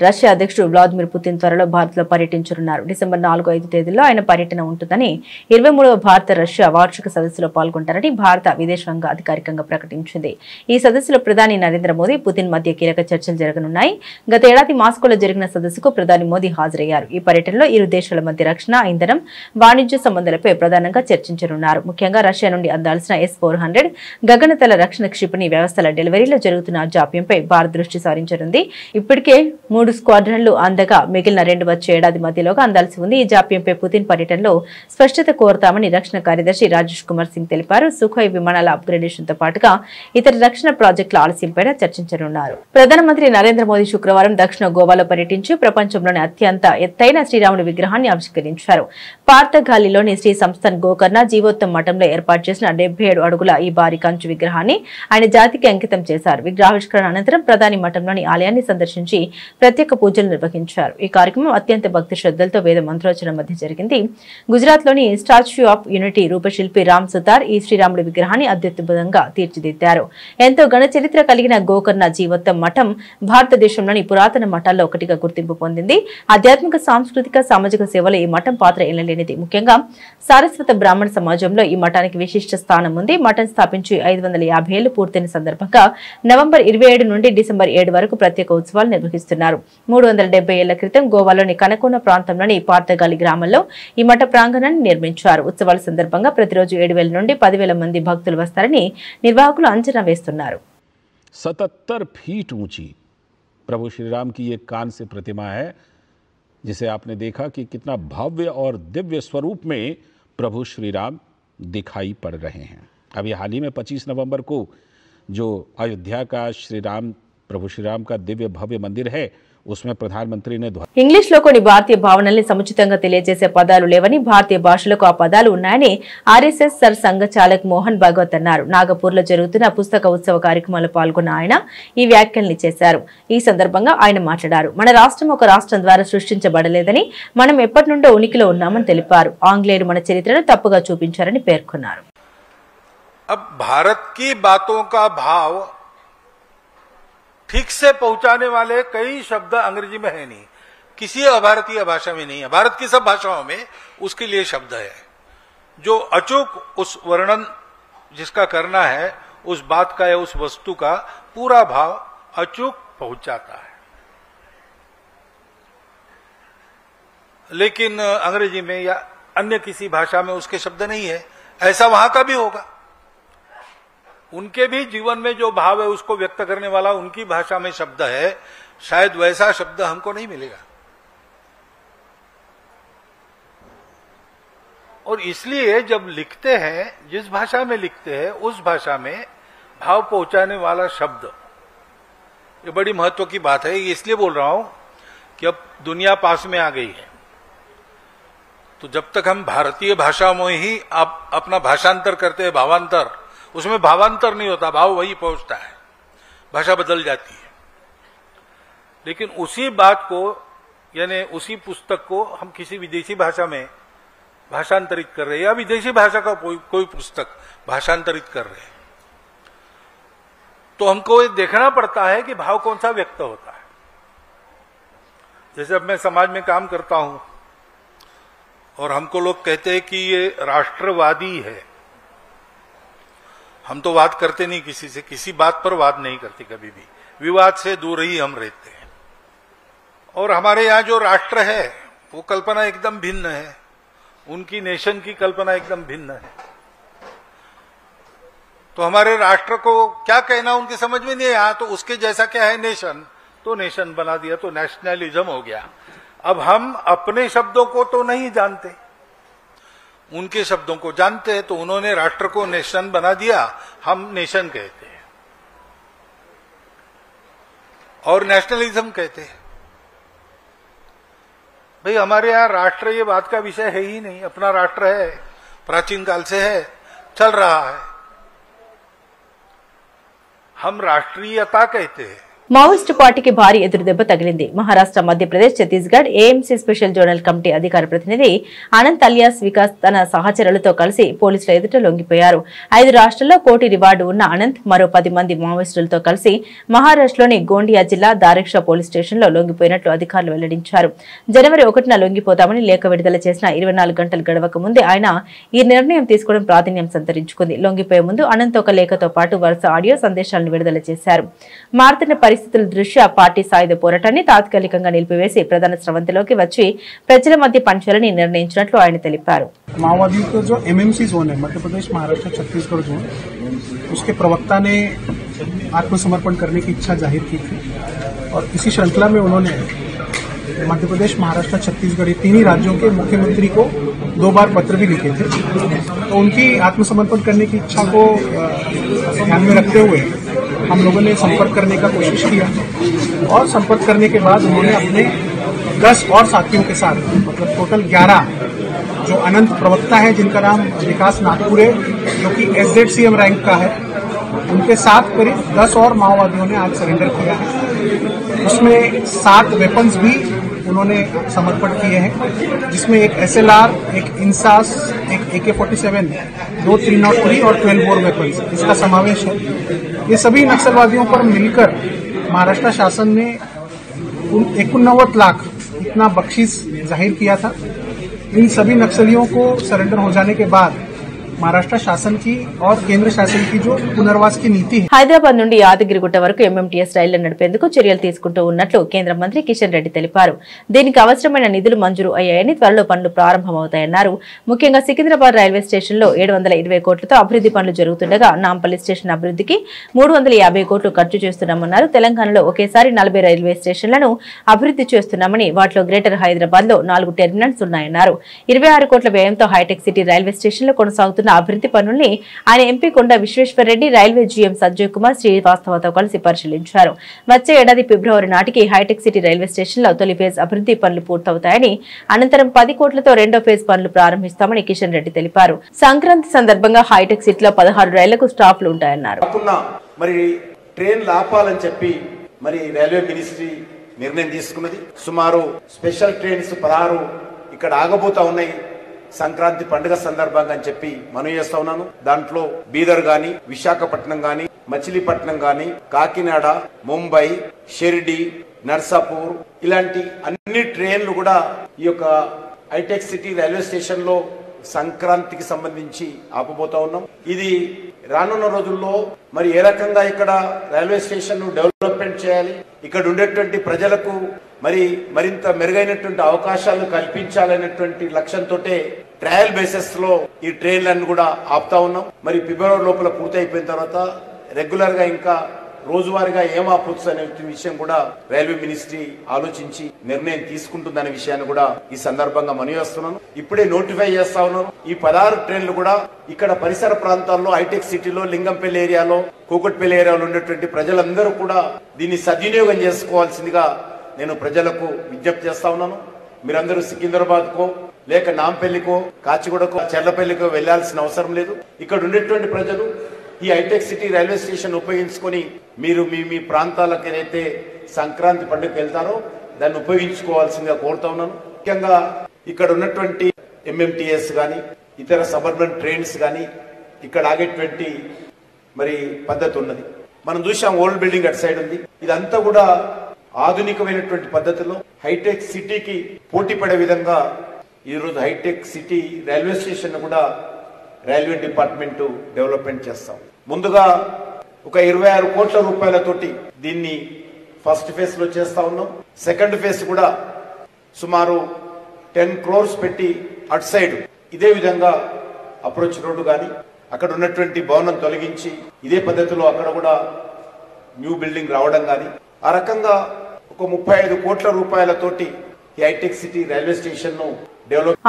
Russia అధ్యక్షుడు Vladimir Putin త్వరలో భారత్లో పర్యటించనున్నారు. డిసెంబర్ 4-5 తేదీల్లో ఆయన పర్యటన ఉంటుందని 23వ భారత రష్యా వార్షిక సదస్సులో పాల్గొంటారని భారత విదేశాంగ అధికారికంగా ప్రకటించింది. ఈ సదస్సులో ప్రధాని నరేంద్ర మోదీ, పుతిన్ మధ్య కీలక చర్చలు జరగనున్నాయి. గత ఏడాది మాస్కోలో జరిగిన సదస్సుకు ప్రధాని మోదీ హాజరయ్యారు. ఈ పర్యటనలో ఇరు దేశాల మధ్య రక్షణ, ఇంధనం, వాణిజ్య సంబంధాలపై ప్రధానంగా చర్చించనున్నారు. ముఖ్యంగా రష్యా నుండి అందాల్సిన S-400 గగనతల రక్షణ క్షిపణి వ్యవస్థల డెలివరీలో జరుగుతున్న జాప్యంపై భారత్ దృష్టి సారించనుంది. ఇప్పటికే 3 స్క్వాడ్రన్లు అందగా మిగిలిన 2 వచ్చే ఏడాది మధ్యలోగా అందాల్సి ఉంది. ఈ జాప్యంపై పుతిన్ పర్యటనలో స్పష్టత కోరతామని రక్షణ కార్యదర్శి రాజేష్ కుమార్ సింగ్ తెలిపారు. సుఖోయ్ విమానాల అప్గ్రేడేషన్ తో పాటుగా ఇతర రక్షణ ప్రాజెక్టుల ఆలస్యంపై చర్చించనున్నారు. ప్రధానమంత్రి నరేంద్ర మోదీ శుక్రవారం దక్షిణ గోవాలో పర్యటించి ప్రపంచంలోని అత్యంత ఎత్తైన శ్రీరాముడి విగ్రహాన్ని ఆవిష్కరించారు. పార్థగాలిలోని శ్రీ సంస్థాన్ గోకర్ణ జీవోత్తమ మఠంలో ఏర్పాటు చేసిన 77 అడుగుల ఈ భారీ కంచు విగ్రహాన్ని ఆయన జాతికి అంకితం చేశారు. విగ్రహావిష్కరణ అనంతరం ప్రధాని మఠంలోని ఆలయాన్ని సందర్శించి ప్రత్యేక పూజలు నిర్వహించారు. ఈ కార్యక్రమం అత్యంత భక్తి శ్రద్ధలతో వేద మంత్రోచ్చరణ మధ్య జరిగింది. గుజరాత్ లోని స్టాచ్యూ ఆఫ్ యూనిటీ రూపశిల్పి రామ్ సుతార్ ఈ శ్రీరాముడి విగ్రహాన్ని అత్యద్భుతంగా తీర్చిదిద్దారు. ఎంతో ఘన చరిత్ర కలిగిన గోకర్ణ జీవోత్తమ మఠం భారతదేశంలోని పురాతన మఠాల్లో ఒకటిగా గుర్తింపు పొందింది. ఆధ్యాత్మిక, సాంస్కృతిక, సామాజిక సేవలో ఈ మఠం పాత్ర ఎనలేనిది. ముఖ్యంగా సారస్వత బ్రాహ్మణ సమాజంలో ఈ మఠానికి విశిష్ట స్థానం ఉంది. మఠం స్థాపించి 550 ఏళ్లు పూర్తయిన సందర్భంగా నవంబర్ 27 నుండి డిసెంబర్ 7 వరకు ప్రత్యేక ఉత్సవాలు నిర్వహిస్తున్నారు. 370 ఏళ్ల క్రితం గోవాలోని కనకోన ప్రాంతంలోని పార్థగాలి గ్రామంలో ఈ మఠ ప్రాంగణాన్ని నిర్మించారు. ఉత్సవాల సందర్భంగా ప్రతిరోజు 7,000 నుండి 10,000 మంది భక్తులు వస్తారని నిర్వాహకులు అంచనా వేస్తున్నారు. 77 फीट ऊंची प्रभु श्री राम की ये कांस्य प्रतिमा है, जिसे आपने देखा कि कितना भव्य और दिव्य स्वरूप में प्रभु श्री राम दिखाई पड़ रहे हैं। अभी हाल ही में 25 नवंबर को जो अयोध्या का प्रभु श्री राम का दिव्य भव्य मंदिर है, उसमें प्रधानमंत्री ने ఇంగ్లీష్ లో కొన్ని భారతీయ భావనల్ని సముచితంగా తెలియజేసే పదాలు లేవని, భారతీయ భాషలకు ఆ పదాలు ఉన్నాయని ఆర్ఎస్ఎస్ సర్ సంఘచాలక్ మోహన్ భాగవత్ అన్నారు. నాగపూర్ లో జరుగుతున్న పుస్తక ఉత్సవ కార్యక్రమంలో పాల్గొన్న ఆయన ఈ వ్యాఖ్యల్ని చేశారు. ఈ సందర్భంగా ఆయన మాట్లాడారు. మన రాష్ట్రం ఒక రాష్ట్రం ద్వారా సృష్టించబడలేదని, మనం ఎప్పటి నుండో ఉనికిలో ఉన్నామని తెలిపారు. ఆంగ్లేయులు మన చరిత్రను తప్పుగా చూపించారని పేర్కొన్నారు. अब भारत की बातों का भाव ठीक से पहुंचाने वाले कई शब्द अंग्रेजी में है नहीं, किसी अभारतीय भाषा में नहीं है। भारत की सब भाषाओं में उसके लिए शब्द है जो अचूक उस वर्णन जिसका करना है, उस बात का या उस वस्तु का पूरा भाव अचूक पहुंचाता है। लेकिन अंग्रेजी में या अन्य किसी भाषा में उसके शब्द नहीं है। ऐसा वहां का भी होगा। उनके भी जीवन में जो भाव है उसको व्यक्त करने वाला उनकी भाषा में शब्द है, शायद वैसा शब्द हमको नहीं मिलेगा। और इसलिए जब लिखते हैं, जिस भाषा में लिखते हैं उस भाषा में भाव पहुंचाने वाला शब्द, ये बड़ी महत्व की बात है। इसलिए बोल रहा हूं कि अब दुनिया पास में आ गई है, तो जब तक हम भारतीय भाषा में ही आप अपना भाषांतर करते हैं, भावांतर, उसमें भावांतर नहीं होता, भाव वही पहुंचता है, भाषा बदल जाती है। लेकिन उसी बात को यानी उसी पुस्तक को हम किसी विदेशी भाषा में भाषांतरित कर रहे हैं या विदेशी भाषा का कोई पुस्तक भाषांतरित कर रहे हैं, तो हमको ये देखना पड़ता है कि भाव कौन सा व्यक्त होता है। जैसे अब मैं समाज में काम करता हूं और हमको लोग कहते हैं कि ये राष्ट्रवादी है। हम तो वाद करते नहीं किसी से, किसी बात पर वाद नहीं करते कभी भी, विवाद से दूर ही हम रहते हैं। और हमारे यहाँ जो राष्ट्र है वो कल्पना एकदम भिन्न है, उनकी नेशन की कल्पना एकदम भिन्न है। तो हमारे राष्ट्र को क्या कहना उनके समझ में नहीं आया, तो उसके जैसा क्या है नेशन, तो नेशन बना दिया, तो नेशनलिज्म हो गया। अब हम अपने शब्दों को तो नहीं जानते, उनके शब्दों को जानते हैं, तो उन्होंने राष्ट्र को नेशन बना दिया, हम नेशन कहते हैं और नेशनलिज्म कहते हैं। भाई हमारे यहां राष्ट्र ये बात का विषय है ही नहीं, अपना राष्ट्र है, प्राचीन काल से है, चल रहा है। हम राष्ट्रीयता कहते हैं। మావోయిస్టు పార్టీకి భారీ ఎదురుదెబ్బ తగిలింది. Maharashtra, Madhya Pradesh, Chhattisgarh AMC special zonal committee అధికార ప్రతినిధి అనంత్ అలియాస్ వికాస్ తన సహచరులతో కలిసి పోలీసుల ఎదుట లొంగిపోయారు. 5 రాష్ట్రాల్లో కోటి రివార్డు ఉన్న అనంత్ మరో 10 మంది మావోయిస్టులతో కలిసి మహారాష్ట్రలోని గోండియా జిల్లా దారిక్షా పోలీస్ స్టేషన్లో లొంగిపోయినట్లు అధికారులు వెల్లడించారు. జనవరి 1న లొంగిపోతామని లేఖ విడుదల చేసిన 24 గంటలు గడవక ముందే ఆయన ఈ నిర్ణయం తీసుకోవడం ప్రాధాన్యం సంతరించుకుంది. లొంగిపోయే ముందు అనంత్ ఒక లేఖతో పాటు వరుస ఆడియో సందేశాలను విడుదల చేశారు. మారుతున్న పరిస్థితుల దృష్ట్యా పార్టీ సాయుధ పోరాటాన్ని తాత్కాలికంగా నిలిపివేసి ప్రధాన స్రవంతిలోకి వచ్చి ప్రజల మధ్య పంచాలని నిర్ణయించినట్లు ఆయన తెలిపారు. माओवादियों का जो एमएमसी जोन है, मध्य प्रदेश, महाराष्ट्र, छत्तीसगढ़ जोन, उसके प्रवक्ता ने आत्मसमर्पण करने की इच्छा जाहिर की थी और इसी श्रृंखला में उन्होंने मध्य प्रदेश, महाराष्ट्र, छत्तीसगढ़ ये 3 ही राज्यों के मुख्यमंत्री को 2 बार पत्र भी लिखे थे। तो उनकी आत्मसमर्पण करने की इच्छा को ध्यान में रखते हुए हम लोगों ने संपर्क करने का कोशिश किया और संपर्क करने के बाद उन्होंने अपने 10 और साथियों के साथ, मतलब टोटल 11 जो अनंत प्रवक्ता है जिनका नाम विकास नागपुरे जो कि SZCM रैंक का है, उनके साथ करीब 10 और माओवादियों ने आज सरेंडर किया है। उसमें 7 वेपन्स भी उन्होंने समर्पण किए हैं, जिसमें एक SLR, एक इंसास, एक AK-47, 2 303 और 12 बोर वेपन्स इसका समावेश है। ये सभी नक्सलवादियों पर मिलकर महाराष्ट्र शासन ने 89 लाख इतना बख्शीश जाहिर किया था। इन सभी नक्सलियों को सरेंडर हो जाने के बाद महाराष्ट्र शासन की और केंद्र शासन की जो पुनर्वास की नीति है। హైదరాబాద్ నుండి యాదగిరిగుట్ట వరకు ఎంఎంటీఎస్ రైళ్లు నడిపేందుకు చర్యలు తీసుకుంటూ ఉన్నట్లు కేంద్ర మంత్రి కిషన్ రెడ్డి తెలిపారు. దీనికి అవసరమైన నిధులు మంజూరు అయ్యాయని, త్వరలో పనులు ప్రారంభమవుతాయన్నారు. ముఖ్యంగా సికింద్రాబాద్ రైల్వే స్టేషన్లో 720 కోట్లతో అభివృద్ధి పనులు జరుగుతుండగా నాంపల్లి స్టేషన్ అభివృద్ధికి 350 కోట్లు ఖర్చు చేస్తున్నామన్నారు. తెలంగాణలో ఒకేసారి 40 రైల్వే స్టేషన్లను అభివృద్ధి చేస్తున్నామని, వాటిలో గ్రేటర్ హైదరాబాద్ లో 4 టెర్మినల్స్ ఉన్నాయన్నారు. 26 కోట్ల వ్యయంతో హైటెక్ సిటీ రైల్వే స్టేషన్లో కొనసాగుతున్న అభివృద్ధి పనుల్ని ఆయన ఎంపీ కొండ విశ్వేశ్వరరెడ్డి, రైల్వే జీఎం సంజయ్ కుమార్ శ్రీవాస్తవతో కలిసి పరిశీలించారు. వచ్చే ఏడాది ఫిబ్రవరి నాటికి హైటెక్ సిటీ రైల్వే స్టేషన్లో తొలి ఫేజ్ అభివృద్ధి పనులు పూర్తవుతాయని, అనంతరం 10 కోట్లతో రెండో ఫేజ్ పనులు ప్రారంభిస్తామని కిషన్ రెడ్డి తెలిపారు. సంక్రాంతి సందర్భంగా హైటెక్ సిటీలో 16 రైళ్లకు స్టాప్లు ఉంటాయన్నారు. మరి ట్రైన్ ఆపాలని చెప్పి మరి రైల్వే మినిస్ట్రీ నిర్ణయం తీసుకున్నది. సుమారు స్పెషల్ ట్రైన్స్ 16 ఇక్కడ ఆగబోతా ఉన్నాయి సంక్రాంతి పండుగ సందర్భంగా అని చెప్పి మనవి చేస్తా ఉన్నాను. దాంట్లో బీదర్ గాని, విశాఖపట్నం గాని, మచిలీపట్నం గాని, కాకినాడ, ముంబై, షిర్డి, నర్సాపూర్ ఇలాంటి అన్ని ట్రైన్లు కూడా ఈ యొక్క హైటెక్ సిటీ రైల్వే స్టేషన్ లో సంక్రాంతికి సంబంధించి ఆపబోతా ఉన్నాం. ఇది రానున్న రోజుల్లో మరి ఏ రకంగా ఇక్కడ రైల్వే స్టేషన్ డెవలప్మెంట్ చేయాలి, ఇక్కడ ఉండేటువంటి ప్రజలకు మరింత మెరుగైనటువంటి అవకాశాలు కల్పించాలనేటువంటి లక్ష్యంతో ట్రయల్ బేసిస్ లో ఈ ట్రైన్లను కూడా ఆపుతా ఉన్నాం. మరి ఫిబ్రవరి లోపల పూర్తి అయిపోయిన తర్వాత రెగ్యులర్ గా ఇంకా రోజువారీగా ఏం ఆపొచ్చు అనే విషయం కూడా రైల్వే మినిస్ట్రీ ఆలోచించి నిర్ణయం తీసుకుంటుందనే విషయాన్ని కూడా ఈ సందర్భంగా మనవి చేస్తున్నాను. ఇప్పుడే నోటిఫై చేస్తా ఉన్నాను. ఈ 16 ట్రైన్లు కూడా ఇక్కడ పరిసర ప్రాంతాల్లో హైటెక్ సిటీలో, లింగంపల్లి ఏరియాలో, కూకట్పల్లి ఏరియాలో ఉండేటువంటి ప్రజలందరూ కూడా దీన్ని సద్వినియోగం చేసుకోవాల్సిందిగా నేను ప్రజలకు విజ్ఞప్తి చేస్తా ఉన్నాను. మీరందరూ సికింద్రాబాద్ కో లేక నాంపల్లికో, కాచిగూడకో, చెర్లపల్లికో వెళ్లాల్సిన అవసరం లేదు. ఇక్కడ ఉండేటువంటి ప్రజలు ఈ హైటెక్ సిటీ రైల్వే స్టేషన్ ఉపయోగించుకొని మీరు మీ ప్రాంతాలకు ఏదైతే సంక్రాంతి పండుగకి వెళ్తారో దాన్ని ఉపయోగించుకోవాల్సిందిగా కోరుతా ఉన్నాను. ముఖ్యంగా ఇక్కడ ఉన్నటువంటి ఎంఎంటీఎస్ గాని, ఇతర సబర్బన్ ట్రైన్స్ గాని ఇక్కడ ఆగేటువంటి మరి పద్ధతి ఉన్నది. మనం చూసాం ఓల్డ్ బిల్డింగ్ అటు సైడ్ ఉంది. ఇదంతా కూడా ఆధునికమైనటువంటి పద్ధతిలో హైటెక్ సిటీకి పోటీ పడే విధంగా ఈరోజు హైటెక్ సిటీ రైల్వే స్టేషన్ కూడా రైల్వే డిపార్ట్మెంట్ డెవలప్మెంట్ చేస్తాం. ముందుగా ఒక 26 కోట్ల రూపాయలతోటి దీన్ని ఫస్ట్ ఫేజ్ లో చేస్తా ఉన్నాం. సెకండ్ ఫేజ్ కూడా సుమారు 10 crores పెట్టి అటు సైడ్ ఇదే విధంగా అప్రోచ్ రోడ్డు గాని, అక్కడ ఉన్నటువంటి భవనం తొలగించి ఇదే పద్ధతిలో అక్కడ కూడా న్యూ బిల్డింగ్ రావడం గాని, ఆ రకంగా ఒక 35 కోట్ల రూపాయలతోటి ఈ హైటెక్ సిటీ రైల్వే స్టేషన్ ను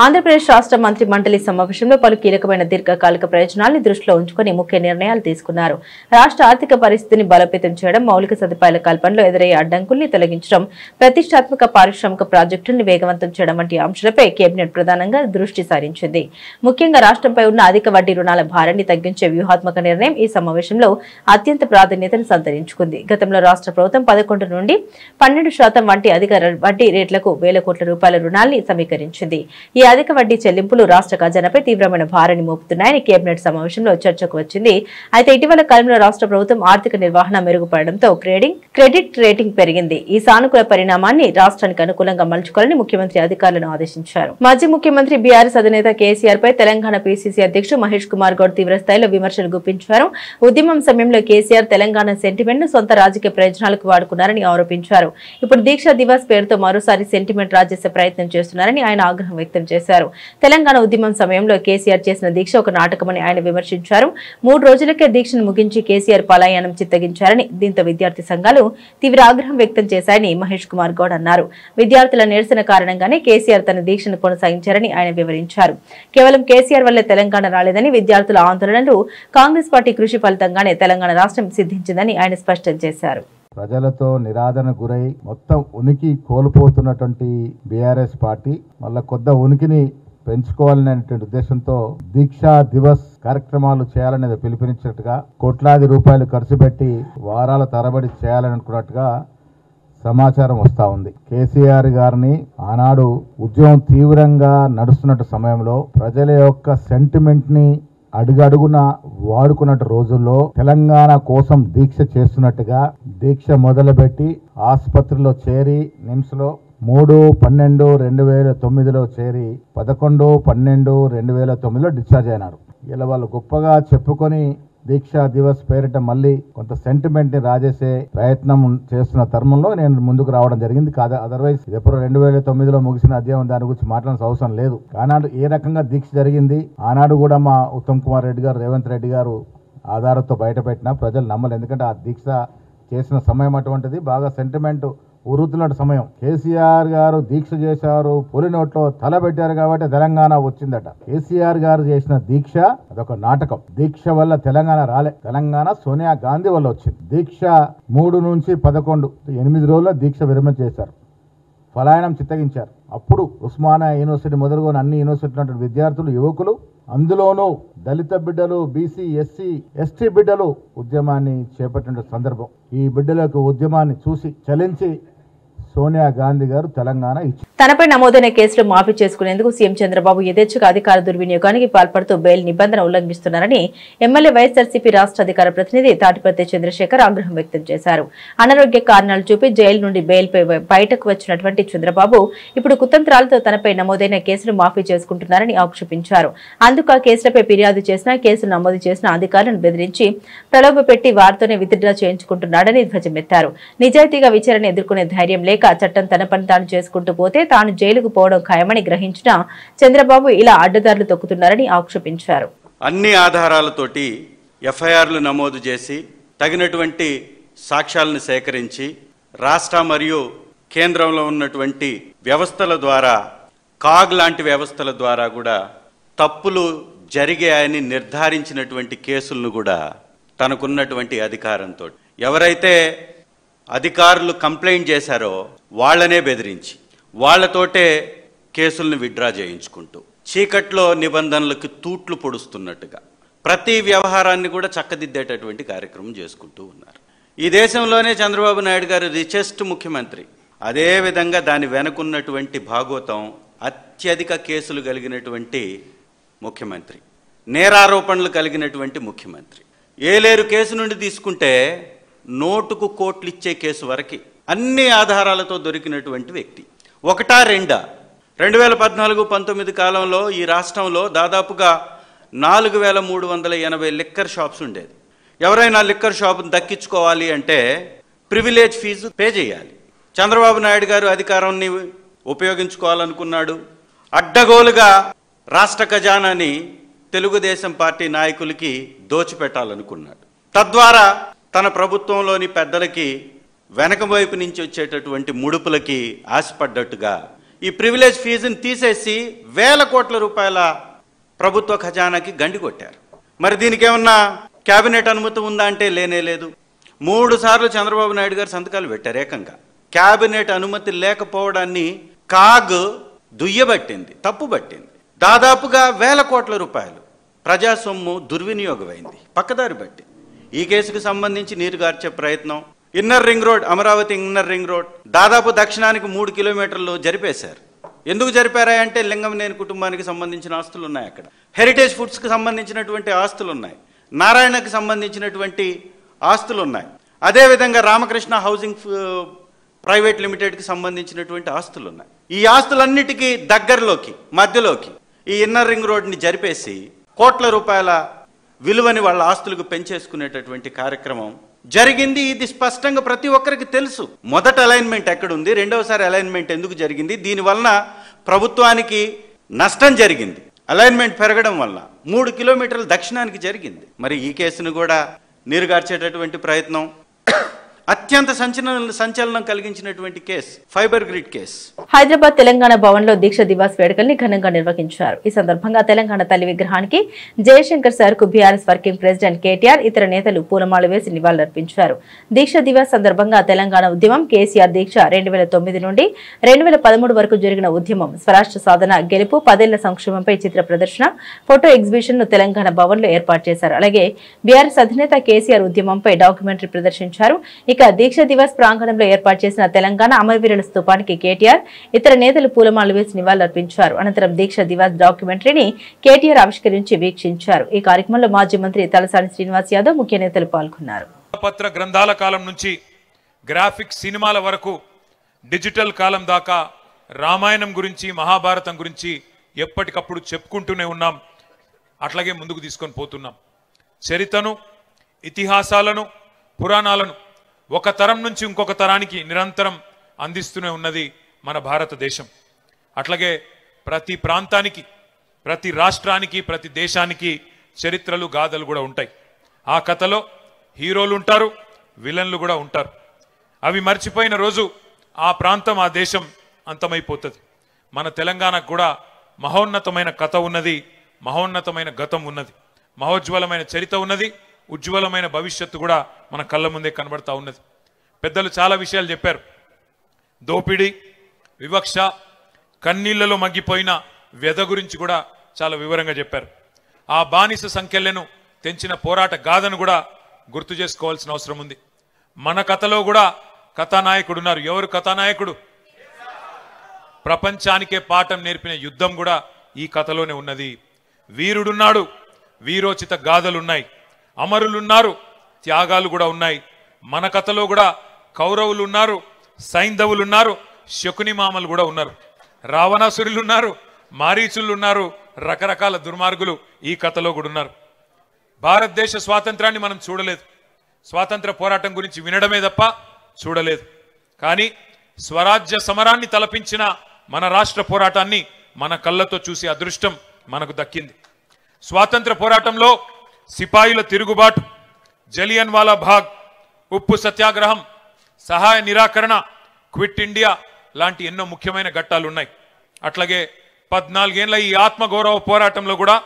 ఆంధ్రప్రదేశ్ రాష్ట్ర మంత్రి మండలి సమావేశంలో పలు కీలకమైన దీర్ఘకాలిక ప్రయోజనాలను దృష్టిలో ఉంచుకుని ముఖ్య నిర్ణయాలు తీసుకున్నారు. రాష్ట్ర ఆర్థిక పరిస్థితిని బలోపేతం చేయడం, మౌలిక సదుపాయాల కల్పనలో ఎదురయ్యే అడ్డంకుల్ని తొలగించడం, ప్రతిష్టాత్మక పారిశ్రామిక ప్రాజెక్టులను వేగవంతం చేయడం వంటి అంశాలపై కేబినెట్ ప్రధానంగా దృష్టి సారించింది. ముఖ్యంగా రాష్ట్రంపై ఉన్న అధిక వడ్డీ రుణాల భారాన్ని తగ్గించే వ్యూహాత్మక నిర్ణయం ఈ సమావేశంలో అత్యంత ప్రాధాన్యతను సంతరించుకుంది. గతంలో రాష్ట్ర ప్రభుత్వం 11 నుండి 12% వంటి అధిక వడ్డీ రేట్లకు వేల కోట్ల రూపాయల రుణాల్ని సమీకరించింది. ఈ అధిక వడ్డీ చెల్లింపులు రాష్ట్ర ఖజానాపై తీవ్రమైన భారాన్ని మోపుతున్నాయని కేబినెట్ సమావేశంలో చర్చకు వచ్చింది. అయితే ఇటీవల కాలంలో రాష్ట్ర ప్రభుత్వం ఆర్థిక నిర్వహణ మెరుగుపడడంతో క్రెడిట్ రేటింగ్ పెరిగింది. ఈ సానుకూల పరిణామాన్ని రాష్ట్రానికి అనుకూలంగా మలుచుకోవాలని ముఖ్యమంత్రి అధికారులను ఆదేశించారు. మాజీ ముఖ్యమంత్రి బీఆర్ఎస్ అధినేత కేసీఆర్ పై తెలంగాణ పీసీసీ అధ్యక్షుడు మహేష్ కుమార్ గౌడ్ తీవ్రస్థాయిలో విమర్శలు గుప్పించారు. ఉద్యమం సమయంలో కేసీఆర్ తెలంగాణ సెంటిమెంట్ ను సొంత రాజకీయ ప్రయోజనాలకు వాడుకున్నారని ఆరోపించారు. ఇప్పుడు దీక్షా దివాస్ పేరుతో మరోసారి సెంటిమెంట్ రాజేసే ప్రయత్నం చేస్తున్నారని ఆయన ఆగ్రహం వ్యక్తం చేశారు. తెలంగాణ ఉద్యమం సమయంలో కేసీఆర్ చేసిన దీక్ష ఒక నాటకమని ఆయన విమర్శించారు. 3 రోజులకే దీక్షను ముగించి కేసీఆర్ పలాయనం చిత్తగించారని, దీంతో విద్యార్థి సంఘాలు తీవ్ర ఆగ్రహం వ్యక్తం చేశాయని మహేష్ కుమార్ గౌడ్ అన్నారు. విద్యార్థుల నిరసన కారణంగానే కేసీఆర్ తన దీక్షను కొనసాగించారని ఆయన వివరించారు. కేవలం కేసీఆర్ వల్లే తెలంగాణ రాలేదని, విద్యార్థుల ఆందోళనలు కాంగ్రెస్ పార్టీ కృషి ఫలితంగానే తెలంగాణ రాష్ట్రం సిద్ధించిందని ఆయన స్పష్టం చేశారు. ప్రజలతో నిరాదరణ గురై మొత్తం ఉనికి కోల్పోతున్నటువంటి బీఆర్ఎస్ పార్టీ మళ్ళా కొత్త ఉనికిని పెంచుకోవాలనేటువంటి ఉద్దేశంతో దీక్షా దివస్ కార్యక్రమాలు చేయాలనేది పిలుపునిచ్చినట్టుగా కోట్లాది రూపాయలు ఖర్చు పెట్టి వారాల తరబడి చేయాలని అనుకున్నట్టుగా సమాచారం వస్తూ ఉంది. కేసీఆర్ గారిని ఆనాడు ఉద్యమం తీవ్రంగా నడుస్తున్న సమయంలో ప్రజల యొక్క సెంటిమెంట్ ని అడుగడుగున వాడుకున్నట్టు రోజుల్లో తెలంగాణ కోసం దీక్ష చేస్తున్నట్టుగా దీక్ష మొదలుపెట్టి ఆసుపత్రిలో చేరి నిమ్స్ లో 3/12/2009లో చేరి 11/12/2009లో డిశ్చార్జ్ అయినారు. ఇలా వాళ్ళు గొప్పగా చెప్పుకొని దీక్షా దివస్ పేరిట మళ్ళీ కొంత సెంటిమెంట్ ని రాజేసే ప్రయత్నం చేస్తున్న తరుణంలో నేను ముందుకు రావడం జరిగింది. కాదు అదర్వైజ్ ఎప్పుడు 2009లో ముగిసిన అధ్యాయం దాని గురించి మాట్లాడాల్సిన అవసరం లేదు. ఆనాడు ఏ రకంగా దీక్ష జరిగింది, ఆనాడు కూడా మా ఉత్తమ్ కుమార్ రెడ్డి గారు, రేవంత్ రెడ్డి గారు ఆధారంతో బయట పెట్టినా ప్రజలు నమ్మలేదు. ఎందుకంటే ఆ దీక్ష చేసిన సమయం అటువంటిది, బాగా సెంటిమెంట్ ఉరుతున్న సమయం. కేసీఆర్ గారు దీక్ష చేశారు, పులి నోట్లో తల పెట్టారు కాబట్టి తెలంగాణ వచ్చిందట. కేసీఆర్ గారు చేసిన దీక్ష అదొక నాటకం. దీక్ష వల్ల తెలంగాణ రాలే, తెలంగాణ సోనియా గాంధీ వల్ల వచ్చింది. దీక్ష 3 నుంచి 11 8 రోజుల్లో దీక్ష విరమణ చేశారు, పలాయనం చిత్తగించారు. అప్పుడు ఉస్మానియా యూనివర్సిటీ మొదలుకొని అన్ని యూనివర్సిటీల విద్యార్థులు, యువకులు, అందులోనూ దళిత బిడ్డలు, బీసీ, ఎస్సీ, ఎస్టీ బిడ్డలు ఉద్యమాన్ని చేపట్టిన సందర్భం. ఈ బిడ్డలకు ఉద్యమాన్ని చూసి చలించి సోనియా గాంధీ గారు తెలంగాణ ఇచ్చారు. తనపై నమోదైన కేసులు మాఫీ చేసుకునేందుకు సీఎం చంద్రబాబు యథేచ్ఛగా అధికార దుర్వినియోగానికి పాల్పడుతూ బెయిల్ నిబంధన ఉల్లంఘిస్తున్నారని ఎమ్మెల్యే వైఎస్ఆర్సీపీ రాష్ట్ర అధికార ప్రతినిధి తాటిపర్తి చంద్రశేఖర్ ఆగ్రహం వ్యక్తం చేశారు. అనారోగ్య కారణాలు చూపి జైలు నుండి బెయిల్పై బయటకు వచ్చినటువంటి చంద్రబాబు ఇప్పుడు కుతంత్రాలతో తనపై నమోదైన కేసులు మాఫీ చేసుకుంటున్నారని ఆక్షేపించారు. అందుకు ఆ కేసులపై ఫిర్యాదు చేసినా, కేసులు నమోదు చేసిన అధికారులను బెదిరించి ప్రలోభపెట్టి వారితోనే విత్డ్రా చేయించుకుంటున్నాడని ధ్వజమెత్తారు. నిజాయితీగా విచారణ ఎదుర్కొనే ధైర్యం లేక చట్టం తన పని తాను చేసుకుంటూ పోతే తాను జైలుకు పోవడం ఖాయమని గ్రహించిన చంద్రబాబు ఇలా అడ్డదారులు తొక్కుతున్నారని ఆక్షేపించారు. అన్ని ఆధారాలతోటి ఎఫ్ఐఆర్లు నమోదు చేసి తగినటువంటి సాక్ష్యాలను సేకరించి రాష్ట్ర మరియు కేంద్రంలో ఉన్నటువంటి వ్యవస్థల ద్వారా, కాగ్ లాంటి వ్యవస్థల ద్వారా కూడా తప్పులు జరిగాయని నిర్ధారించినటువంటి కేసులను కూడా తనకున్నటువంటి అధికారంతో ఎవరైతే అధికారులు కంప్లైంట్ చేశారో వాళ్ళనే బెదిరించి వాళ్లతోటే కేసులను విత్డ్రా చేయించుకుంటూ చీకట్లో నిబంధనలకు తూట్లు పొడుస్తున్నట్టుగా ప్రతి వ్యవహారాన్ని కూడా చక్కదిద్దేటటువంటి కార్యక్రమం చేసుకుంటూ ఉన్నారు. ఈ దేశంలోనే చంద్రబాబు నాయుడు గారు రిచెస్ట్ ముఖ్యమంత్రి. అదేవిధంగా దాని వెనుకున్నటువంటి భాగోతం అత్యధిక కేసులు కలిగినటువంటి ముఖ్యమంత్రి, నేరారోపణలు కలిగినటువంటి ముఖ్యమంత్రి. ఏలేరు కేసు నుండి తీసుకుంటే నోటుకు కోట్లు ఇచ్చే కేసు వరకు అన్ని ఆధారాలతో దొరికినటువంటి వ్యక్తి. 1-2 2014-19 కాలంలో ఈ రాష్ట్రంలో దాదాపుగా 4380 లిక్కర్ షాప్స్ ఉండేది. ఎవరైనా లిక్కర్ షాప్ను దక్కించుకోవాలి అంటే ప్రివిలేజ్ ఫీజు పే చేయాలి. చంద్రబాబు నాయుడు గారు అధికారాన్ని ఉపయోగించుకోవాలనుకున్నాడు. అడ్డగోలుగా రాష్ట్ర ఖజానాని తెలుగుదేశం పార్టీ నాయకులకి దోచిపెట్టాలనుకున్నాడు. తద్వారా తన ప్రభుత్వంలోని పెద్దలకి వెనక వైపు నుంచి వచ్చేటటువంటి ముడుపులకి ఆశపడ్డట్టుగా ఈ ప్రివిలేజ్ ఫీజుని తీసేసి వేల కోట్ల రూపాయల ప్రభుత్వ ఖజానాకి గండి కొట్టారు. మరి దీనికి ఏమన్నా కేబినెట్ అనుమతి ఉందా అంటే లేనే లేదు. 3 సార్లు చంద్రబాబు నాయుడు గారు సంతకాలు పెట్టారు. ఏకంగా కేబినెట్ అనుమతి లేకపోవడాన్ని కాగ్ దుయ్యబట్టింది, తప్పుబట్టింది. దాదాపుగా వేల కోట్ల రూపాయలు ప్రజా సొమ్ము దుర్వినియోగమైంది, పక్కదారి బట్టి. ఈ కేసుకు సంబంధించి నీరు గార్చే ప్రయత్నం. Inner ring road, Amaravati inner ring road దాదాపు దక్షిణానికి 3 కిలోమీటర్లు జరిపేశారు. ఎందుకు జరిపారా అంటే లింగంనేని కుటుంబానికి సంబంధించిన ఆస్తులు ఉన్నాయి అక్కడ. హెరిటేజ్ ఫుడ్స్కి సంబంధించినటువంటి ఆస్తులు ఉన్నాయి, నారాయణకి సంబంధించినటువంటి ఆస్తులు ఉన్నాయి, అదేవిధంగా రామకృష్ణ హౌసింగ్ ప్రైవేట్ లిమిటెడ్కి సంబంధించినటువంటి ఆస్తులు ఉన్నాయి. ఈ ఆస్తులన్నిటికీ దగ్గరలోకి మధ్యలోకి ఈ ఇన్నర్ రింగ్ రోడ్ని జరిపేసి కోట్ల రూపాయల విలువని వాళ్ళ ఆస్తులకు పెంచేసుకునేటటువంటి కార్యక్రమం జరిగింది. ఇది స్పష్టంగా ప్రతి ఒక్కరికి తెలుసు. మొదట అలైన్మెంట్ ఎక్కడుంది, రెండవసారి అలైన్మెంట్ ఎందుకు జరిగింది, దీనివలన ప్రభుత్వానికి నష్టం జరిగింది. అలైన్మెంట్ పెరగడం వల్ల 3 కిలోమీటర్ల దక్షిణానికి జరిగింది. మరి ఈ కేసును కూడా నీరుగార్చేటటువంటి ప్రయత్నం అత్యంత సంచలనం కలిగించినటువంటి case fiber grid case. Hyderabad Telangana Bhavan లో దీక్ష దివాస్ వేడుకల్ని ఘనంగా నిర్వహించారు. ఈ సందర్భంగా తెలంగాణ తల్లి విగ్రహానికి జయశంకర్ సార్ కు బీఆర్ఎస్ వర్కింగ్ ప్రెసిడెంట్ కేటీఆర్ ఇతర నేతలు పూలమాల వేసి నివాళులర్పించారు. దీక్ష దివాస్ సందర్భంగా తెలంగాణ ఉద్యమం, కేసీఆర్ దీక్ష 2009 నుండి 2013 వరకు జరిగిన ఉద్యమం, స్వరాష్ట్ర సాధన, గెలుపు, 10 ఏళ్ల సంక్షేమంపై చిత్ర ప్రదర్శన, ఫోటో ఎగ్జిబిషన్ ను తెలంగాణ భవన్ లో ఏర్పాటు చేశారు. అలాగే బీఆర్ఎస్ అధినేత కేసీఆర్ ఉద్యమంపై డాక్యుమెంటరీ ప్రదర్శించారు. ఇక దీక్ష దివాస్ ప్రాంగణంలో ఏర్పాటు చేసిన తెలంగాణ అమరవీరుల స్తూపానికి కేటీఆర్ ఇతర నేతలు పూలమాలలు వేసి నివాళులర్పించారు. అనంతరం దీక్ష దివాస్ డాక్యుమెంటరీని కేటీఆర్ ఆవిష్కరించి వీక్షించారు. ఈ కార్యక్రమంలో మాజీ మంత్రి తలసాని శ్రీనివాస్ యాదవ్, ముఖ్య నేతలు పాల్గొన్నారు. పత్ర గ్రంథాల కాలం నుంచి గ్రాఫిక్స్ సినిమాల వరకు డిజిటల్ కాలం దాకా రామాయణం గురించి, మహాభారతం గురించి ఎప్పటికప్పుడు చెప్పుకుంటూనే ఉన్నాం. అట్లాగే ముందుకు తీసుకొని పోతున్నాం. చరిత్రను, ఇతిహాసాలను, పురాణాలను ఒక తరం నుంచి ఇంకొక తరానికి నిరంతరం అందిస్తూనే ఉన్నది మన భారతదేశం. అట్లాగే ప్రతి ప్రాంతానికి, ప్రతి రాష్ట్రానికి, ప్రతి దేశానికి చరిత్రలు, గాథలు కూడా ఉంటాయి. ఆ కథలో హీరోలు ఉంటారు, విలన్లు కూడా ఉంటారు. అవి మర్చిపోయిన రోజు ఆ ప్రాంతం, ఆ దేశం అంతమైపోతుంది. మన తెలంగాణకు కూడా మహోన్నతమైన కథ ఉన్నది, మహోన్నతమైన గతం ఉన్నది, మహోజ్వలమైన చరిత్ర ఉన్నది, ఉజ్వలమైన భవిష్యత్తు కూడా మన కళ్ళ ముందే కనబడతా ఉన్నది. పెద్దలు చాలా విషయాలు చెప్పారు. దోపిడీ, వివక్ష, కన్నీళ్లలో మగ్గిపోయిన వ్యధ గురించి కూడా చాలా వివరంగా చెప్పారు. ఆ బానిస సంఖ్యలను తెంచిన పోరాట గాథను కూడా గుర్తు చేసుకోవాల్సిన అవసరం ఉంది. మన కథలో కూడా కథానాయకుడు ఉన్నారు. ఎవరు కథానాయకుడు? ప్రపంచానికే పాఠం నేర్పిన యుద్ధం కూడా ఈ కథలోనే ఉన్నది. వీరుడున్నాడు, వీరోచిత గాథలున్నాయి, అమరులున్నారు, త్యాగాలు కూడా ఉన్నాయి. మన కథలో కూడా కౌరవులు ఉన్నారు, సైంధవులు ఉన్నారు, శకుని మామలు కూడా ఉన్నారు, రావణాసురులు ఉన్నారు, మారీచులు ఉన్నారు, రకరకాల దుర్మార్గులు ఈ కథలో కూడా ఉన్నారు. భారతదేశ స్వాతంత్రాన్ని మనం చూడలేదు, స్వాతంత్ర పోరాటం గురించి వినడమే తప్ప చూడలేదు. కానీ స్వరాజ్య సమరాన్ని తలపించిన మన రాష్ట్ర పోరాటాన్ని మన కళ్ళతో చూసే అదృష్టం మనకు దక్కింది. స్వాతంత్ర పోరాటంలో సిపాయిల తిరుగుబాటు, జలియన్ వాలా బాగ్, ఉప్పు సత్యాగ్రహం, సహాయ నిరాకరణ, క్విట్ ఇండియా లాంటి ఎన్నో ముఖ్యమైన ఘట్టాలు ఉన్నాయి. అట్లాగే 14 ఏళ్ల ఈ ఆత్మగౌరవ పోరాటంలో కూడా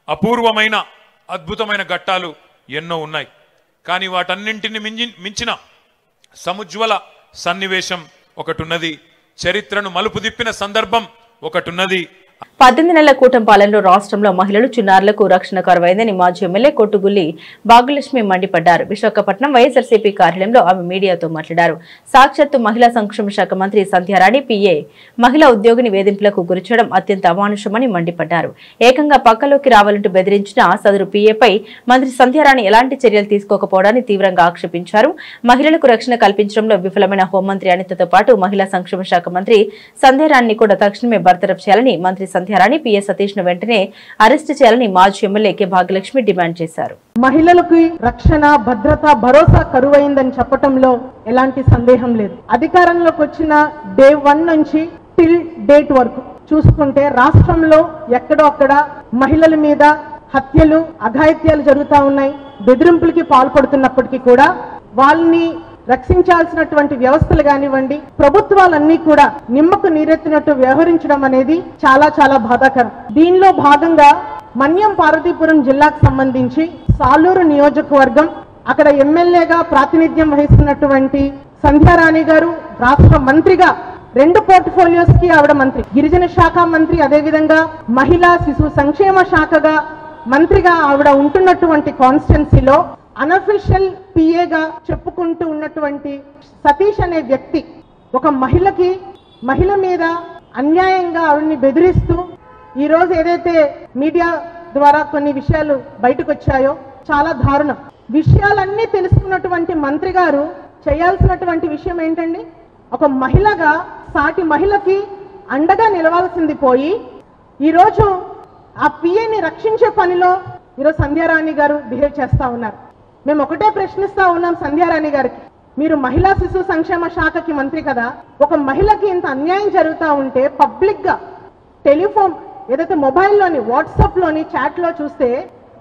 అపూర్వమైన అద్భుతమైన ఘట్టాలు ఎన్నో ఉన్నాయి. కానీ వాటన్నింటిని మించిన సముజ్వల సన్నివేశం ఒకటి ఉన్నది. చరిత్రను మలుపు తిప్పిన సందర్భం ఒకటి ఉన్నది. 18 నెలల కూటమి పాలనలో రాష్ట్రంలో మహిళలు, చిన్నారులకు రక్షణ కరువైందని మాజీ ఎమ్మెల్యే కొట్టుగుల్లి భాగ్యలక్ష్మి మండిపడ్డారు. విశాఖపట్నం వైఎస్ఆర్సీపీ కార్యాలయంలో ఆమె మీడియాతో మాట్లాడారు. సాక్షాత్తు మహిళా సంక్షేమ శాఖ మంత్రి సంధ్యారాణి పిఏ మహిళా ఉద్యోగిని వేధింపులకు గురిచేయడం అత్యంత అమానుషమని మండిపడ్డారు. ఏకంగా పక్కలోకి రావాలంటూ బెదిరించిన సదరు పిఏపై మంత్రి సంధ్యారాణి ఎలాంటి చర్యలు తీసుకోకపోవడాన్ని తీవ్రంగా ఆక్షేపించారు. మహిళలకు రక్షణ కల్పించడంలో విఫలమైన హోంమంత్రి అనితతో పాటు మహిళా సంక్షేమ శాఖ మంత్రి సంధ్యారాణిని కూడా తక్షణమే బర్తరఫ్ చేయాలని మంత్రి సంధ్యారాణి పిఏ సతీష్ ను వెంటనే అరెస్టు చేయాలని మాజీ ఎమ్మెల్యే కె భాగ్యలక్ష్మి డిమాండ్ చేశారు. మహిళలకు రక్షణ, భద్రత, భరోసా కరువైందని చెప్పటంలో ఎలాంటి సందేహం లేదు. అధికారంలోకి వచ్చిన డే 1 నుంచి టిల్ డేట్ వరకు చూసుకుంటే రాష్ట్రంలో ఎక్కడో అక్కడ మహిళల మీద హత్యలు, అఘాయిత్యాలు జరుగుతూ ఉన్నాయి. బెదిరింపులకి పాల్పడుతున్నప్పటికీ కూడా వాళ్ళని రక్షించాల్సినటువంటి వ్యవస్థలు కానివ్వండి, ప్రభుత్వాలన్నీ కూడా నిమ్మకు నీరెత్తినట్టు వ్యవహరించడం అనేది చాలా చాలా బాధాకరం. దీనిలో భాగంగా మన్యం పార్వతీపురం జిల్లాకు సంబంధించి సాలూరు నియోజకవర్గం, అక్కడ ఎమ్మెల్యేగా ప్రాతినిధ్యం వహిస్తున్నటువంటి సంధ్యారాణి గారు రాష్ట్ర మంత్రిగా 2 పోర్ట్ఫోలియోస్ కి ఆవిడ మంత్రి, గిరిజన శాఖ మంత్రి, అదేవిధంగా మహిళా శిశు సంక్షేమ శాఖగా మంత్రిగా ఆవిడ ఉంటున్నటువంటి కాన్స్టిట్యున్సీలో అనఫిషియల్ పిఏగా చెప్పుకుంటూ ఉన్నటువంటి సతీష్ అనే వ్యక్తి ఒక మహిళ మీద అన్యాయంగా ఆవిడని బెదిరిస్తూ ఈరోజు ఏదైతే మీడియా ద్వారా కొన్ని విషయాలు బయటకు వచ్చాయో చాలా దారుణం. విషయాలన్నీ తెలుసుకున్నటువంటి మంత్రి గారు చేయాల్సినటువంటి విషయం ఏంటండి? ఒక మహిళగా సాటి మహిళకి అండగా నిలవాల్సింది పోయి ఈరోజు ఆ పిఏని రక్షించే పనిలో ఈరోజు సంధ్యారాణి గారు బిహేవ్ చేస్తా ఉన్నారు. మేము ఒకటే ప్రశ్నిస్తా ఉన్నాం సంధ్యారాణి గారికి, మీరు మహిళా శిశు సంక్షేమ శాఖకి మంత్రి కదా, ఒక మహిళకి ఇంత అన్యాయం జరుగుతూ ఉంటే పబ్లిక్ గా టెలిఫోన్ ఏదైతే మొబైల్లోని వాట్సాప్లోని చాట్లో చూస్తే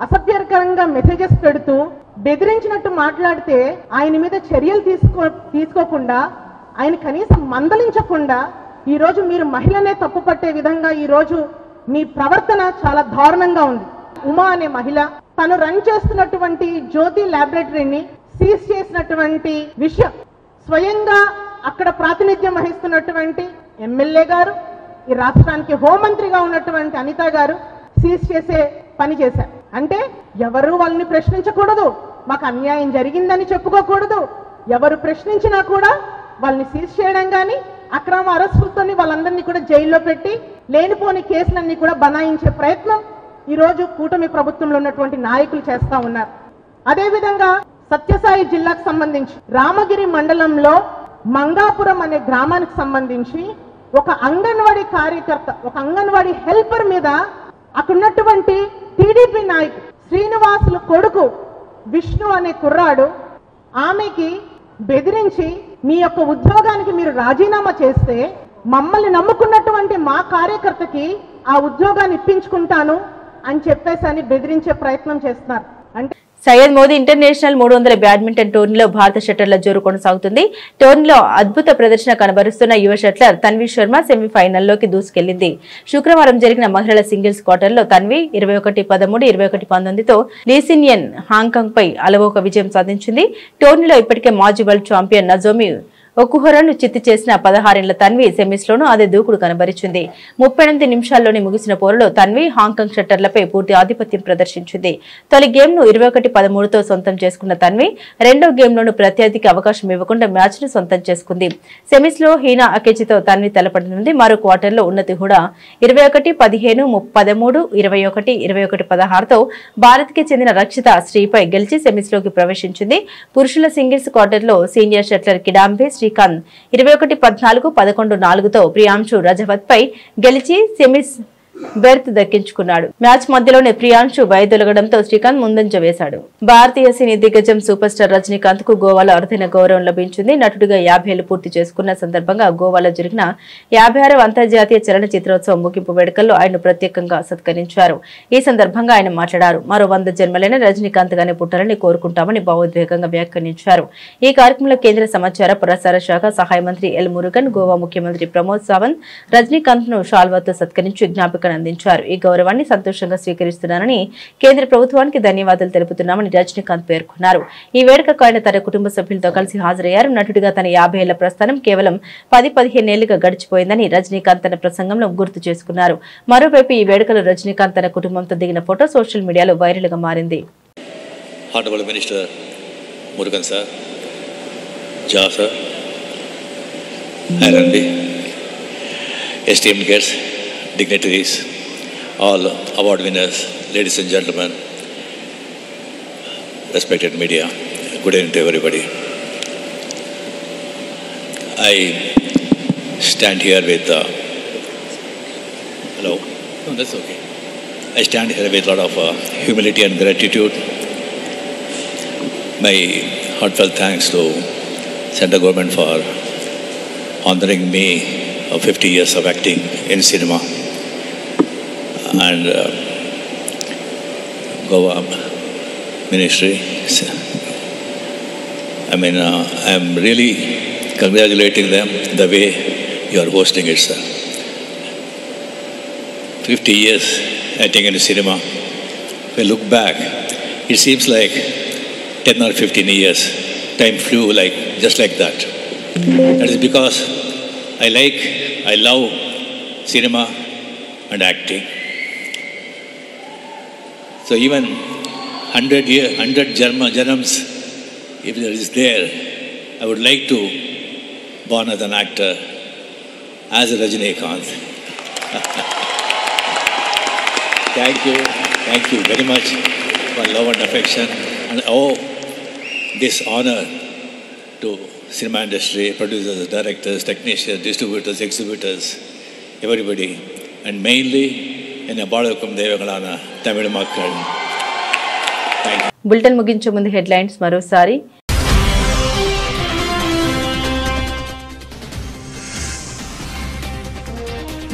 అసభ్యకరంగా మెసేజెస్ పెడుతూ బెదిరించినట్టు మాట్లాడితే ఆయన మీద చర్యలు తీసుకోకుండా ఆయన కనీసం మందలించకుండా ఈరోజు మీరు మహిళనే తప్పుపట్టే విధంగా ఈరోజు మీ ప్రవర్తన చాలా దారుణంగా ఉంది. ఉమా అనే మహిళ తను రన్ చేస్తున్నటువంటి జ్యోతి ల్యాబొరేటరీని సీజ్ చేసినటువంటి విషయం స్వయంగా అక్కడ ప్రాతినిధ్యం వహిస్తున్నటువంటి ఎమ్మెల్యే గారు, ఈ రాష్ట్రానికి హోంమంత్రిగా ఉన్నటువంటి అనిత గారు సీజ్ చేసే పని చేశారు. అంటే ఎవరు వాళ్ళని ప్రశ్నించకూడదు, మాకు అన్యాయం జరిగిందని చెప్పుకోకూడదు, ఎవరు ప్రశ్నించినా కూడా వాళ్ళని సీజ్ చేయడం కానీ అక్రమ అరెస్టులతో వాళ్ళందరినీ కూడా జైల్లో పెట్టి లేనిపోని కేసులన్నీ కూడా బనాయించే ప్రయత్నం ఈరోజు కూటమి ప్రభుత్వంలో ఉన్నటువంటి నాయకులు చేస్తా ఉన్నారు. అదేవిధంగా సత్యసాయి జిల్లాకు సంబంధించి రామగిరి మండలంలో మంగాపురం అనే గ్రామానికి సంబంధించి ఒక అంగన్వాడీ కార్యకర్త, ఒక అంగన్వాడీ హెల్పర్ మీద అక్కడున్నటువంటి టీడీపీ నాయకుడు శ్రీనివాసులు కొడుకు విష్ణు అనే కుర్రాడు ఆమెకి బెదిరించి మీ యొక్క ఉద్యోగానికి మీరు రాజీనామా చేస్తే మమ్మల్ని నమ్ముకున్నటువంటి మా కార్యకర్తకి ఆ ఉద్యోగాన్ని ఇప్పించుకుంటాను అని చెప్పేసి బెదిరించే ప్రయత్నం చేస్తున్నారు. అంటే సయ్యద్ మోదీ ఇంటర్నేషనల్ 300 బ్యాడ్మింటన్ టోర్నీలో భారత షట్లర్ల జోరు కొనసాగుతుంది. టోర్నీలో అద్భుత ప్రదర్శన కనబరుస్తున్న యువ షట్లర్ తన్వి శర్మ సెమీఫైనల్లోకి దూసుకెళ్లింది. శుక్రవారం జరిగిన మహిళల సింగిల్స్ క్వార్టర్లో తన్వి 21-13, 21-19తో లీసినియన్ హాంకాంగ్ పై అలవోక విజయం సాధించింది. టోర్నీలో ఇప్పటికే మాజీ వరల్డ్ ఛాంపియన్ నజోమి ఒకుహరను చిత్తు చేసిన 16 ఏళ్ల తన్వి సెమీస్లోనూ అదే దూకుడు కనబరిచింది. 38 నిమిషాల్లోనే ముగిసిన పోరులో తన్వి హాంకాంగ్ షట్టర్లపై పూర్తి ఆధిపత్యం ప్రదర్శించింది. తొలి గేమ్ను 21-13తో సొంతం చేసుకున్న తన్వి రెండో గేమ్లోనూ ప్రత్యర్థికి అవకాశం ఇవ్వకుండా మ్యాచ్ను సొంతం చేసుకుంది. సెమీస్లో హీనా అకేచితో తన్వి తలపడనుంది. మరో క్వార్టర్లో ఉన్నతి హుడా 21-15, 13, 21, 21-16తో భారత్కి చెందిన రక్షిత శ్రీపై గెలిచి సెమీస్లోకి ప్రవేశించింది. పురుషుల సింగిల్స్ క్వార్టర్లో సీనియర్ షట్లర్ కిడాంబి శ్రీకాంత్ 21-14, 11-4తో ప్రియాంశు రజవత్ పై గెలిచి సెమీస్ బెర్త్ దక్కించుకున్నాడు. మ్యాచ్ మధ్యలోనే ప్రియాంశు వైదొలగడంతో శ్రీకాంత్ ముందంజ వేశాడు. భారతీయ సినీ దిగ్గజం సూపర్ స్టార్ రజనీకాంత్ కు గోవాలో అరుదైన గౌరవం లభించింది. నటుడిగా 50 ఏళ్లు పూర్తి చేసుకున్న సందర్భంగా గోవాలో జరిగిన 56వ అంతర్జాతీయ చలనచిత్రోత్సవం ముగింపు వేడుకల్లో ఆయన ప్రత్యేకంగా సత్కరించారు. ఈ సందర్భంగా ఆయన మాట్లాడారు. మరో 100 జన్మలైన రజనీకాంత్ గానే పుట్టాలని కోరుకుంటామని భావోద్వేగంగా వ్యాఖ్యానించారు. ఈ కార్యక్రమంలో కేంద్ర సమాచార ప్రసార శాఖ సహాయ మంత్రి ఎల్ మురుగన్, గోవా ముఖ్యమంత్రి ప్రమోద్ సావంత్ రజనీకాంత్ ను షాల్వాతో సత్కరించి జ్ఞాపిక అందించారు. ఈ గౌరవాన్ని సంతోషంగా స్వీకరిస్తున్నానని, కేంద్ర ప్రభుత్వానికి ధన్యవాదాలు తెలుపుతున్నామని రజనీకాంత్ పేర్కొన్నారు. ఈ వేడుకకు ఆయన తన కుటుంబ సభ్యులతో కలిసి హాజరయ్యారు. నటుడిగా తన 50 ఏళ్ల ప్రస్థానం కేవలం 10-15 ఏళ్లుగా గడిచిపోయిందని రజనీకాంత్ తన ప్రసంగంలో గుర్తు చేసుకున్నారు. మరోవైపు ఈ వేడుకలో రజనీకాంత్ తన కుటుంబంతో దిగిన ఫోటో సోషల్ మీడియాలో వైరల్ గా మారింది. Honorable Minister Murugan sir, Jha sir, and esteemed guests, dignitaries, all award winners, ladies and gentlemen, respected media, good evening to everybody. I stand here with, hello? No, that's okay. I stand here with a lot of humility and gratitude. My heartfelt thanks to central government for honoring me of 50 years of acting in cinema, and Goa Ministry I mean, I'm really congratulating them the way you are hosting it, sir. 50 years acting in cinema. If I look back, it seems like 10 or 15 years. Time flew just like that. That is because I love cinema and acting. So even 100 janams, if there is there, I would like to born as an actor, as a Rajinikanth. Thank you very much for love and affection, and this honor to cinema industry, producers, directors, technicians, distributors, exhibitors, everybody, and mainly in Abadakum Devagalana, Tamil Makkal. Thank you. Bulletin ముగించే ముందు headlines మరోసారి.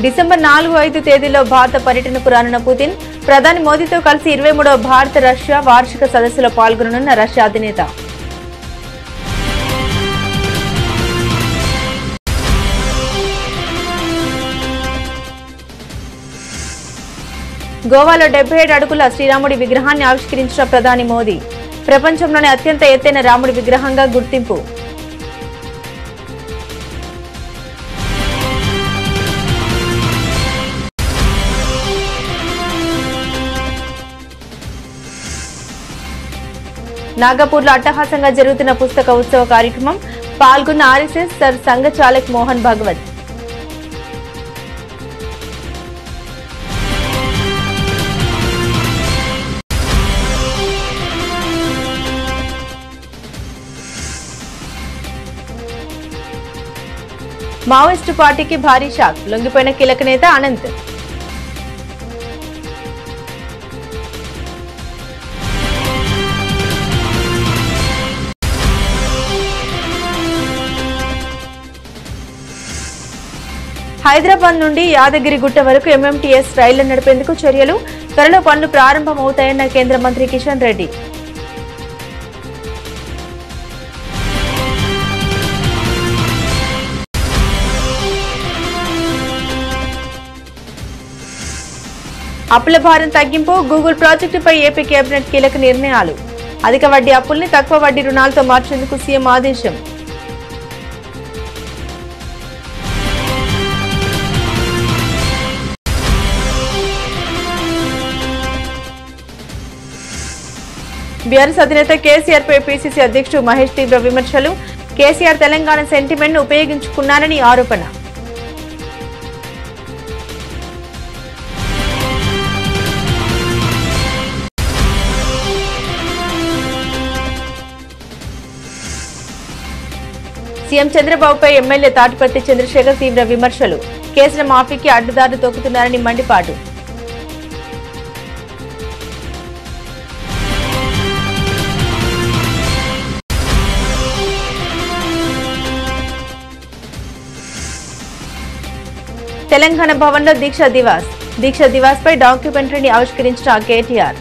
December 4-5 తేదీలో భారత పర్యటనకు రానున్న Putin, ప్రధాని మోదీతో కలిసి 23వ భారత రష్యా వార్షిక సదస్సులో పాల్గొననున్న రష్యా అధినేత. గోవాలో 77 అడుగుల శ్రీరాముడి విగ్రహాన్ని ఆవిష్కరించిన ప్రధాని మోదీ, ప్రపంచంలోనే అత్యంత ఎత్తైన రాముడి విగ్రహంగా గుర్తింపు. నాగపూర్లో అట్టహాసంగా జరుగుతున్న పుస్తక ఉత్సవ కార్యక్రమం, పాల్గొన్న ఆర్ఎస్ఎస్ సర్ సంఘ చాలక్ మోహన్ భాగవత్. మావోయిస్టు పార్టీకి భారీ షాక్, లొంగిపోయిన కీలక నేత అనంత్. హైదరాబాద్ నుండి యాదగిరిగుట్ట వరకు ఎంఎంటీఎస్ రైళ్లు నడిపేందుకు చర్యలు, త్వరలో పనులు ప్రారంభమవుతాయన్న కేంద్ర మంత్రి కిషన్ రెడ్డి. అప్పుల భారం తగ్గింపు, గూగుల్ ప్రాజెక్టుపై ఏపీ కేబినెట్ కీలక నిర్ణయాలు. అధిక వడ్డీ అప్పుల్ని తక్కువ వడ్డీ రుణాలతో మార్చేందుకు సీఎం ఆదేశం. బీఆర్ఎస్ అధినేత కేసీఆర్ పై పీసీసీ అధ్యక్షుడు మహేష్ తీవ్ర విమర్శలు. కేసీఆర్ తెలంగాణ సెంటిమెంట్ ను ఉపయోగించుకున్నారని ఆరోపణ. సీఎం చంద్రబాబుపై ఎమ్మెల్యే తాటిపర్తి చంద్రశేఖర్ తీవ్ర విమర్శలు. కేసుల మాఫీకి అడ్డుదారులు తొక్కుతున్నారని మండిపాటు. తెలంగాణ భవన్లో దీక్ష దివాస్ పై డాక్యుమెంటరీని ఆవిష్కరించిన కేటీఆర్.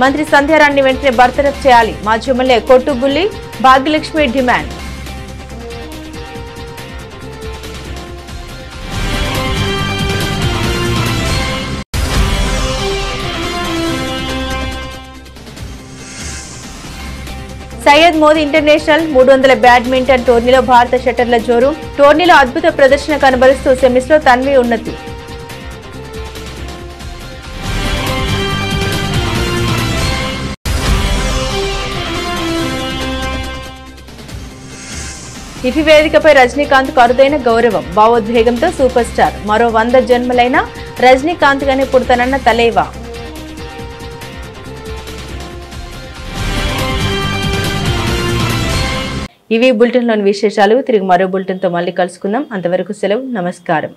మంత్రి సంధ్యారాణి వెంటనే బర్తరఫ్ చేయాలి, మాజీ MLA Kottubulli Bhagyalakshmi demand. Syed Modi international 300 badminton టోర్నీలో భారత షట్టర్ల జోరు. టోర్నీలో అద్భుత ప్రదర్శన కనబరుస్తూ సెమీస్లో తన్వి ఉన్నతి. ఇఫీ వేదికపై రజనీకాంత్ అరుదైన గౌరవం, భావోద్వేగంతో సూపర్ స్టార్. మరో 100 జన్మలైన రజనీకాంత్ గానే పుడతానన్న తలేవా. ఇవి బులెటిన్లోని విశేషాలు. తిరిగి మరో బులెటిన్తో మళ్ళీ కలుసుకుందాం. అంతవరకు సెలవు, నమస్కారం.